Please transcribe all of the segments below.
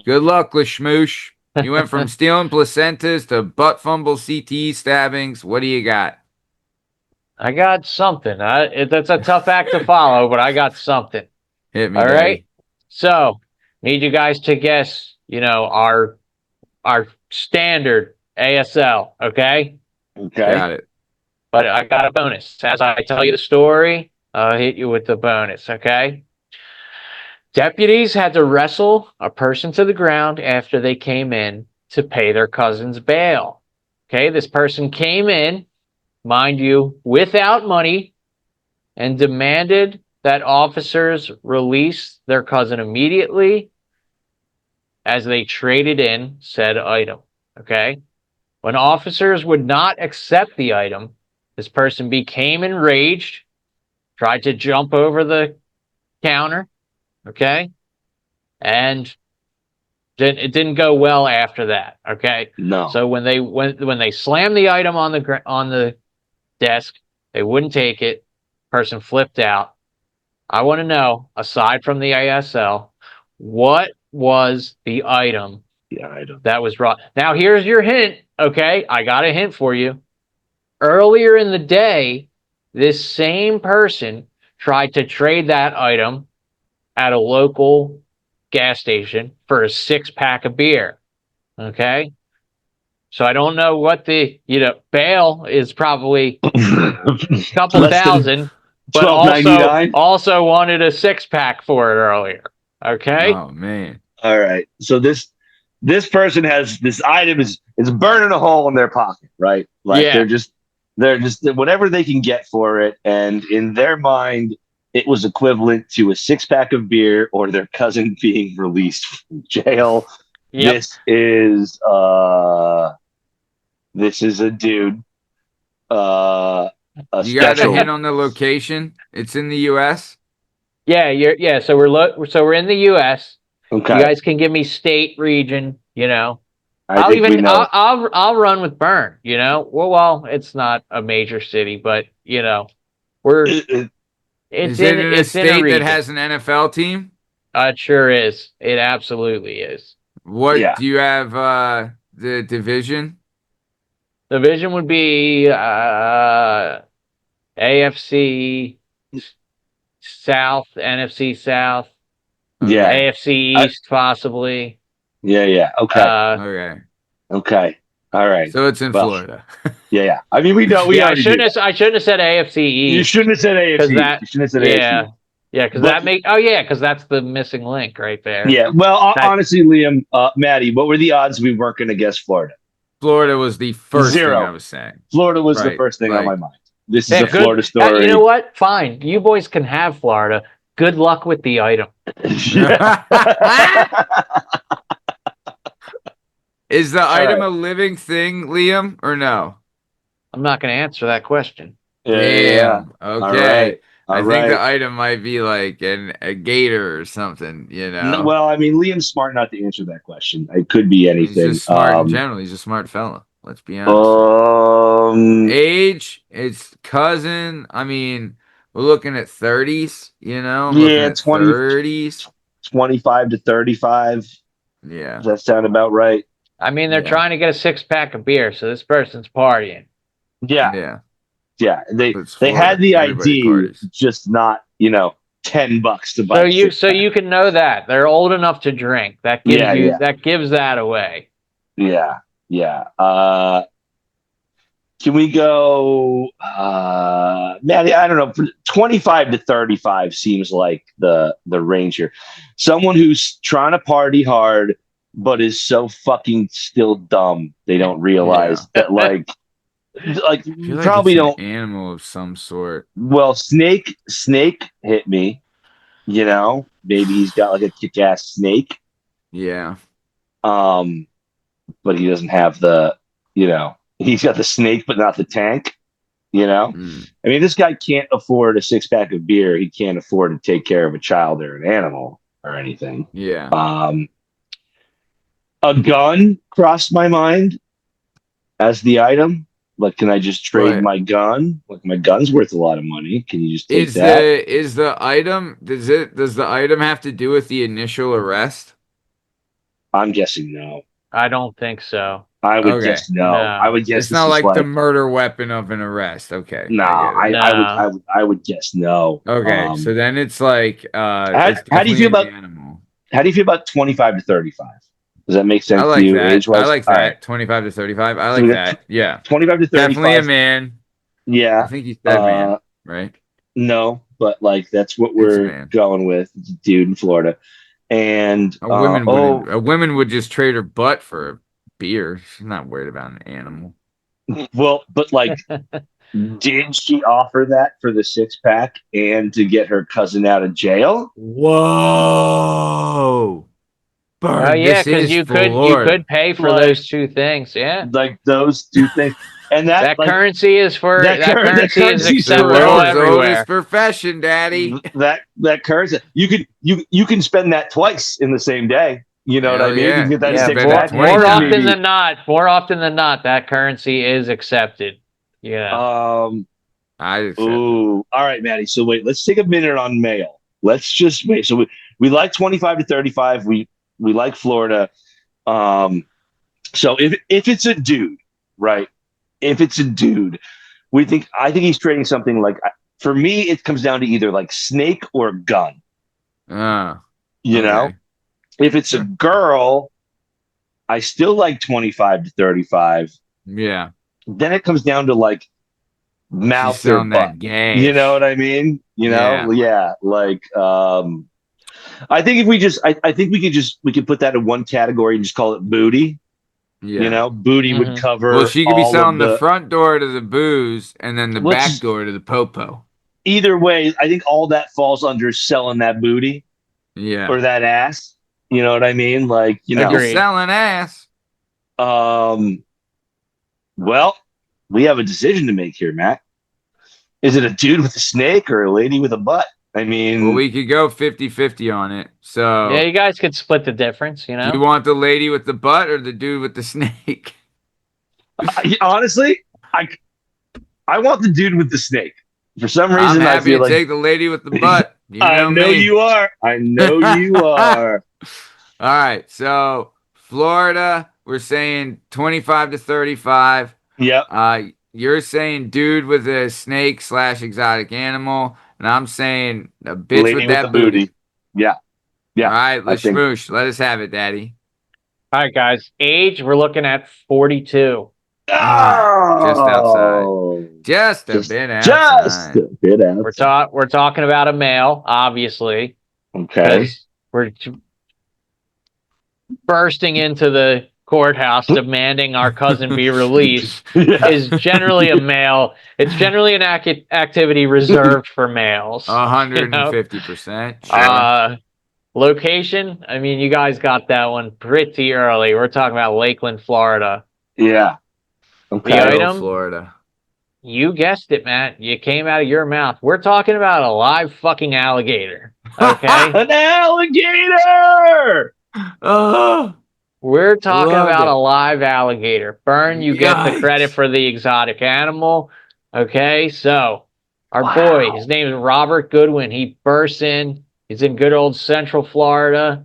Good luck, Lashmoosh. You went from stealing placentas to butt fumble CTE stabbings. What do you got? I got something. That's a tough act to follow, but I got something. Hit me, All right. daddy. So, need you guys to guess, our standard ASL, okay? Okay. Got it. But I got a bonus. As I tell you the story, I'll hit you with the bonus, okay? Deputies had to wrestle a person to the ground after they came in to pay their cousin's bail. Okay, this person came in, mind you, without money and demanded that officers release their cousin immediately as they traded in said item. Okay? When officers would not accept the item, this person became enraged, tried to jump over the counter, okay? And it didn't go well after that, okay? No. So when they slammed the item on the desk, they wouldn't take it. Person flipped out. I want to know, aside from the ASL, what was the item that was brought? Now, here's your hint, okay? I got a hint for you. Earlier in the day, this same person tried to trade that item at a local gas station for a 6-pack of beer, okay? So I don't know what the, bail is probably a couple Less than thousand, but $12.99. also wanted a 6-pack for it earlier. Okay. Oh man. All right. So this person has this item is burning a hole in their pocket, right? Like Yeah. they're just whatever they can get for it, and in their mind, it was equivalent to a 6-pack of beer or their cousin being released from jail. Yep. This is a dude. You got a hint on the location? It's in the U.S. Yeah. So we're in the U.S. Okay. You guys can give me state, region. I think we know. I'll run with Bern. Well, it's not a major city, but we're Is it in a state that has an NFL team? It sure is. It absolutely is. What Yeah. do you have? The division? The division would be AFC South, NFC South, Yeah. AFC East, possibly. Yeah. Okay. Okay. All right. So it's in Florida. Yeah. I mean, we know. I shouldn't have said AFC East. You shouldn't have said AFC. You shouldn't have said AFC. Yeah, because that's the missing link right there. Yeah. Well, honestly, Liam, Maddie, what were the odds we weren't going to guess Florida? Florida was the first Zero. thing I was saying. Florida was the first thing on my mind. This is a good Florida story. You know what? Fine. You boys can have Florida. Good luck with the item. Is the item a living thing, Liam, or no? I'm not going to answer that question. Damn. Okay. All I right. think the item might be like a gator or something, No, well, I mean, Liam's smart not to answer that question. It could be anything. He's just smart in general. He's a smart fella. Let's be honest. Age, it's cousin. I mean, we're looking at 30s, Yeah, 30s. 25 to 35. Yeah. Does that sound about right? I mean, they're trying to get a 6-pack of beer, so this person's partying. Yeah. They had the ID, just not, $10 to buy. So you can know that they're old enough to drink. That gives that gives that away. Yeah. Can we go, Maddie? I don't know. 25 to 35 seems like the range here. Someone who's trying to party hard, but is so fucking still dumb they don't realize that, like probably it's don't. An animal of some sort. Well, snake hit me. Maybe he's got like a kick-ass snake. Yeah. But he doesn't have the, he's got the snake, but not the tank. I mean, this guy can't afford a 6-pack of beer. He can't afford to take care of a child or an animal or anything. Yeah. A gun crossed my mind as the item. Like, can I just trade my gun? Like, my gun's worth a lot of money. Can you just take that? Is the item, does the item have to do with the initial arrest? I'm guessing no. I don't think so. I would Okay. guess no. No. I would guess It's this not is like the like murder weapon of an arrest. Okay, nah. I get it. I would guess no. Okay, so then it's like it's How do you feel definitely an about animal. 25 to 35? Does that make I sense to like you, that. age I wise? like All right. that. 25 to 35. I So like we got that. Yeah. 25 to Definitely a 35. man. I Yeah. think he said man, Uh, right? no, but like that's what It's a we're man. going with, dude in Florida. And A woman would just trade her butt for a beer. She's not worried about an animal. well, but like, did she offer that for the 6-pack and to get her cousin out of jail? Whoa. Oh Bern, yeah, this because is you Florida. could pay for Like, those two things. Yeah, like those two things, and that that like currency is that currency is currency's The acceptable forever. world's oldest everywhere. profession, Daddy. That currency you can spend that twice in the same day. You know what I Hell mean? You can yeah. get You that can Yeah, six spend it pack twenty and more then often times. than not, that currency is accepted. Yeah. I accept it. Ooh. All right, Maddie. So wait, let's take a minute on mail. Let's just wait. So we like 25 to 35. We like Florida. So if it's a dude, right? If it's a dude, I think he's trading something like, for me, it comes down to either like snake or gun. Ah, You know, okay. if it's a Sure. girl, I still like 25 to 35. Yeah. Then it comes down to like She's mouth or selling butt. that You know gas. what I mean? You know, Yeah. yeah. Like, I think I think we could put that in one category and just call it booty. You Yeah. know, booty would Hmm. Well, cover she could be all of selling the the. front door to the booze and then the Let's back just, door to the popo. either way. I think all that falls under selling that booty Yeah. or that ass. You know what I mean? Like, If you're Agreed. selling ass. um, well, we have a decision to make here, Matt. Is it a dude with a snake or a lady with a butt? I Well, mean, we could go 50-50 on it. Yeah, So, you guys could split the difference. You do you know. want the lady with the butt or the dude with the snake? honestly, I I want the dude with the snake. For some I'm reason, I happy feel to like take the lady with the butt. You I know know me. you are. I know you are. All right. So, Florida, we're saying 25 to 35. Yep. You're saying dude with a snake slash exotic animal, and I'm saying a bitch Lady with with the that booty. booty. Yeah. All Yeah. right, I let's think. smoosh. Let us have it, Daddy. All right, guys. Age, we're looking at 42. Just outside. Oh, Just a just bit just outside. a bit outside. We're talking about a male, obviously, Okay. because we're bursting into the courthouse demanding our cousin be released Yeah. is generally a male. It's generally an activity reserved for males. You know. 150%. Sure. Location. I mean, you guys got that one pretty early. We're talking about Lakeland, Florida. Yeah. The Okay. Go item, Florida. you guessed it, Matt. You came out of your mouth. We're talking about a live fucking alligator. Okay. An alligator. Oh, We're talking loved about a it. live alligator. Bern, you get the credit Yikes. for the exotic animal. Okay, so our boy, Wow. his name is Robert Goodwin. He bursts in. He's in good old Central Florida,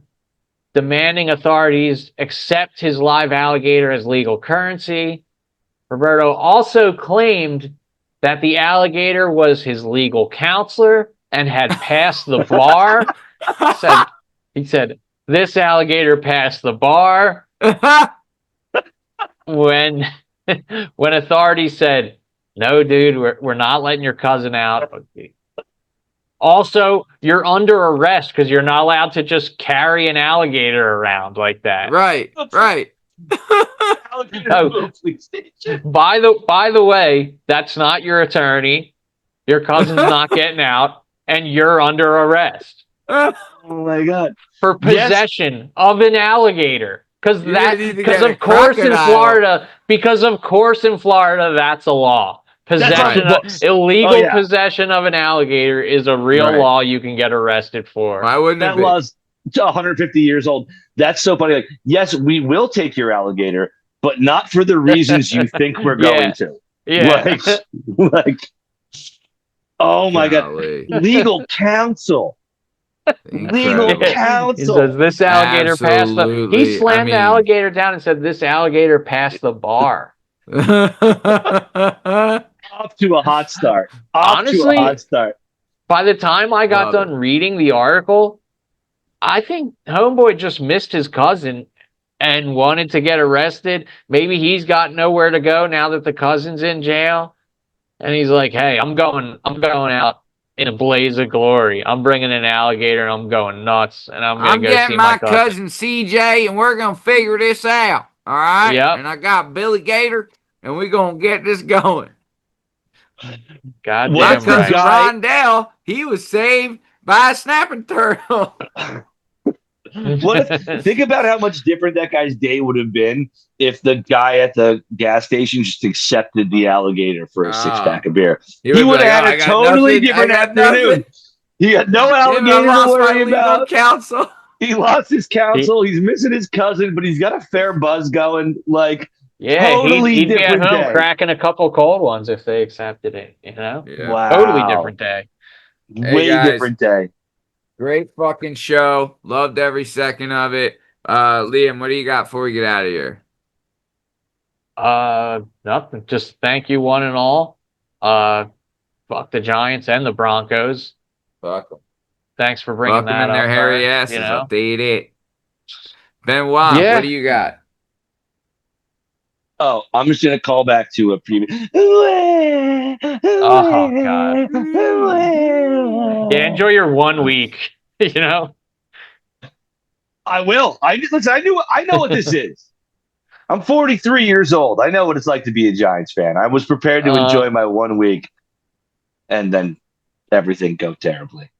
demanding authorities accept his live alligator as legal currency. Roberto also claimed that the alligator was his legal counselor and had passed the bar. He said, this alligator passed the bar when when authorities said, no, dude, we're not letting your cousin out. Also, you're under arrest because you're not allowed to just carry an alligator around like that. Right, right. Alligator Oh, police station. by the way, that's not your attorney. Your cousin's not getting out, and you're under arrest Oh my god. for Yes. possession of an alligator. Because You're gonna need to because get a of course in crocodile. Florida, that's a law. That's on the Possession of, books. illegal Oh, yeah. possession of an alligator is a real Right. law you can get arrested for. Why wouldn't That it be? law's 150 years old. That's so funny. Like, yes, we will take your alligator, but not for the reasons you think we're going to. Yeah. Like, oh my god, Golly. legal counsel. Legal Incredible. He says counsel. this alligator passed the. He Absolutely. I slammed the mean, alligator down and said this alligator passed the bar. Off to a hot start. Off to a hot Honestly, start. by the time I got Love done it. reading the article, I think Homeboy just missed his cousin and wanted to get arrested. Maybe he's got nowhere to go now that the cousin's in jail, and he's like, "Hey, I'm going out in a blaze of glory. I'm bringing an alligator, and I'm going nuts, and I'm gonna I'm go getting see my my cousin." cousin CJ, and we're gonna figure this out. All right. Yep. And I got Billy Gator, and we're gonna get this going. My Goddamn cousin right. Rondell, he was saved by a snapping turtle. Think about how much different that guy's day would have been if the guy at the gas station just accepted the alligator for a six-pack of beer. He be would like, have "Oh, had I a got totally nothing. I different got afternoon. nothing. He had no I alligator to lost my worry legal about. counsel." He lost his He- counsel. He's missing his cousin, but he's got a fair buzz going. Like, yeah, totally he'd be at different home day. cracking a couple cold ones if they accepted it. You know, Yeah. Wow. totally different day. Way guys. different day. Great fucking show. Loved every second of it. Liam, what do you got before we get out of here? Nothing. Just thank you, one and all. Fuck the Giants and the Broncos. Fuck them. Thanks for bringing Fuck them that in their up, hairy Bern, asses. you I'll know? tell you that. Benoit, Yeah. what do you got? Oh, I'm just gonna call back to a previous. Oh God. Yeah, enjoy your 1 week. You know. I will. Listen. I know what this is. I'm 43 years old. I know what it's like to be a Giants fan. I was prepared to enjoy my 1 week, and then everything go terribly.